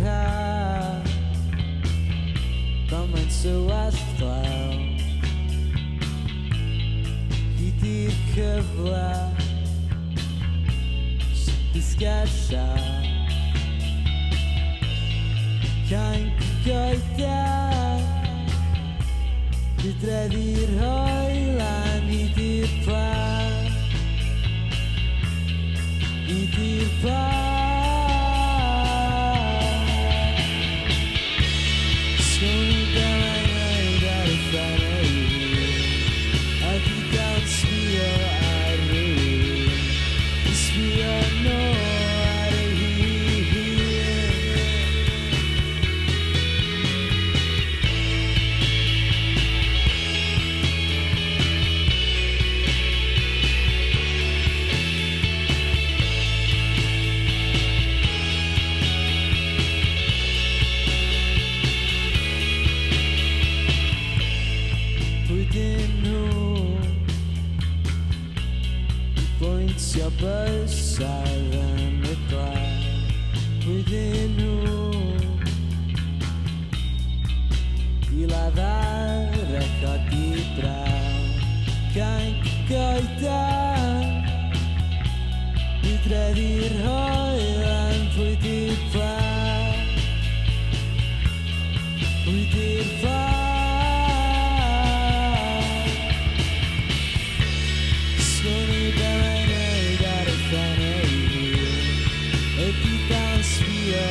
cael pan mae'n sywell glaw. Hyd i'r cyfle sy'n disgella cainc goeden hydreddi'r hoelan hyd i'r plan hyd i'r plan. Sgwni be mae'n neud ar y ffenau a di dal sbio ar rhywun i sbio nôl ar ei hun. Pwydyn nhw i bwyntio bysau yn y glaw. Pwydyn nhw i laddau'r record i braw. Cainc goeden hydreddi'r hoelan pwydyn plan pwydyn plan. Sgwni be mae'n neud ar y ffenau ydy dal sbio